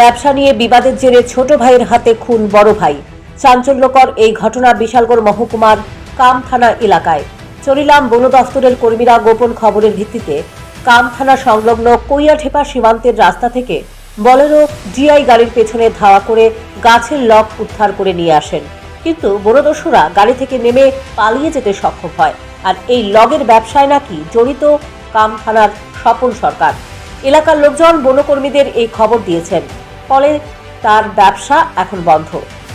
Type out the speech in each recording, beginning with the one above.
ব্যবসা নিয়ে বিবাদের জেরে ছোট ভাইয়ের হাতে খুন বড় ভাই। চাঞ্চল্যকর এই ঘটনা বিশালগড় মহকুমার কাম থানা এলাকায়। চরিলাম বন দফতরের কর্মীরা গোপন খবরের ভিত্তিতে কাম থানা সংলগ্ন কৈয়াঠেপা সীমান্তের রাস্তা থেকে বলেরো জিআই গাড়ির পেছনে ধাওয়া করে গাছের লগ উদ্ধার করে নিয়ে আসেন। কিন্তু বনদস্যুরা গাড়ি থেকে নেমে পালিয়ে যেতে সক্ষম হয়। আর এই লগের ব্যবসায় নাকি জড়িত কাম থানার স্বপন সরকার। এলাকার লোকজন বনকর্মীদের এই খবর দিয়েছেন, ফলে তার ব্যবসা এখন বন্ধ।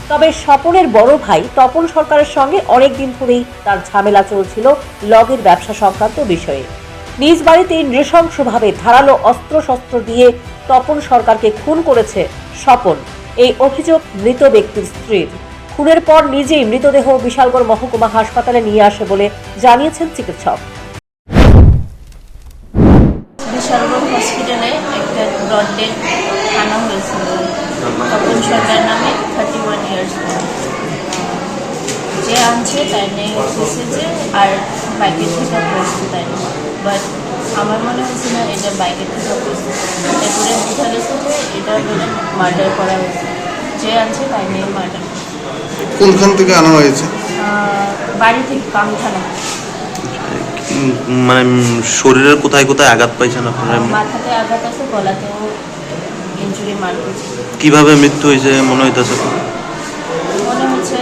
তবে স্বপনের বড় ভাই তপন সরকারের সঙ্গে অনেকদিন ধরেই তার ঝামেলা চলছিল লগের ব্যবসা সংক্রান্ত বিষয়ে। নিজ বাড়িতেই নৃশংসভাবে ধারালো অস্ত্রশস্ত্র দিয়ে তপন সরকারকে খুন করেছে স্বপন। এই অভিযোগ মৃত ব্যক্তির স্ত্রীর। খুনের পর নিজেই মৃতদেহ বিশালগড় মহকুমা হাসপাতালে নিয়ে আসে বলে জানিয়েছেন চিকিৎসক। বিশালগড় হসপিটালে একটা ব্লড ডেড আনা হয়েছিল তপন সরকার নামে 31 ইয়ার্স। যে আনছে তাই নেই হয়েছে যে আর বাইকের থেকে পড়ছে তাই না, বাট আমার মনে হচ্ছে না এটা বাইকের থেকে পড়ছে। এরপরে বোঝা গেছে যে এটা বলে মার্ডার করা হয়েছে। যে আনছে তাই নেই মার্ডার। কোনখান থেকে আনা হয়েছে? বাড়ি থেকে কাম থানা। মানে শরীরের কোথায় কোথায় আঘাত পাইছেন আপনারা? মাথাতে আঘাত আছে, গলাতেও ইনজুরি মার করছে। কিভাবে মৃত্যু হয়েছে মনে হইতেছে? মনে হচ্ছে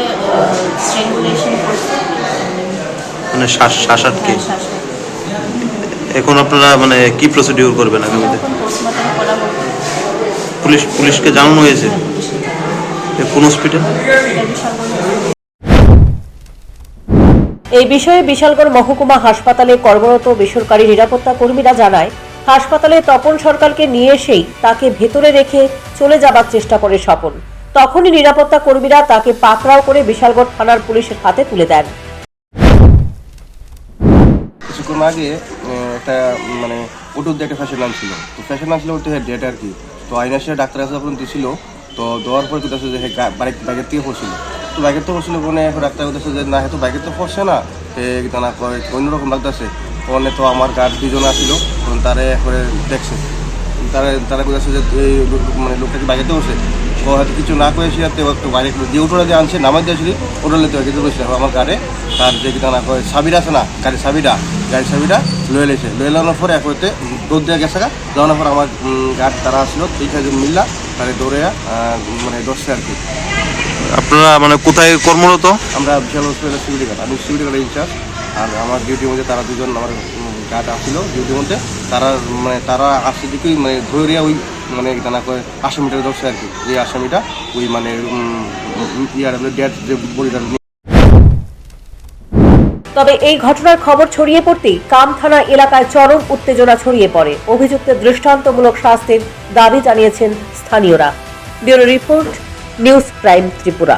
স্ট্রেঙ্গুলেশন করছে, মানে শ্বাস আটকে। এখন আপনারা মানে কি প্রসিডিউর করবেন আগামীতে? এখন পোস্টমর্টম করা হবে। পুলিশকে জানানো হয়েছে? কোন হসপিটাল? এই বিষয়ে বিশালগড় মহকুমা হাসপাতালে কর্মরত বেসরকারি নিরাপত্তা কর্মীরা জানায়, হাসপাতালে তপন সরকারকে নিয়ে এসেই তাকে ভেতরে রেখে চলে যাবার চেষ্টা করে স্বপন। তখনই নিরাপত্তা কর্মীরা তাকে পাকড়াও করে বিশালগড় থানার পুলিশের হাতে তুলে দেন। কিছুক্ষণ আগে একটা মানে ওটুর একটা ফ্যাশন নাম ছিল, তো ফ্যাশন নাম ছিল ওটা ডেট আর কি। তো আইনাসে ডাক্তার কাছে যখন দিয়েছিল, তো দেওয়ার পর কিন্তু যে বাইকের থেকে পড়ছিল, তো বাইকের তো পড়ছিল মানে এখন ডাক্তার বলতেছে যে না হয়তো বাইকের তো পড়ছে না, না অন্যরকম লাগতেছে। ওখানে তো আমার গার্ড দুজন আসছিল, তারা করে দেখছে, তারা বলতেছে যে এই মানে লোকটা কি বাইকেতে বসে, ও হয়তো কিছু না করে সিরাতে একটু বাইরে যে ওটোটা যে আনছে নামাই দিয়েছিলি ওটা নিতে হয় কিন্তু বলছিলাম আমার গাড়ে তার যে কি না করে সাবিরা আছে না, গাড়ির সাবিটা লয়ে লেছে, লয়ে লানোর পরে একতে দৌড় দিয়ে গেছে গা। যাওয়ানোর পর আমার গার্ড তারা আসলো, এইখানে মিললা তারে দৌড়ে মানে দশে আর কি। আপনারা মানে কোথায় কর্মরত? আমরা বিশাল হসপিটালের সিকিউরিটি গার্ড, আমি সিকিউরিটি গার্ডের ইনচার্জ। আর আমার ডিউটির মধ্যে তারা দুজন আমার গার্ড আসছিল ডিউটির মধ্যে, তারা আসছে দিকেই মানে ধরে ওই মানে টানা করে আসামিটা ধরছে আর কি। যে আসামিটা ওই মানে ডেট যে বডিটা। তবে এই ঘটনার খবর ছড়িয়ে পড়তেই কাম থানা এলাকায় চরম উত্তেজনা ছড়িয়ে পড়ে। অভিযুক্তের দৃষ্টান্তমূলক শাস্তির দাবি জানিয়েছেন স্থানীয়রা। Bureau report, news prime Tripura.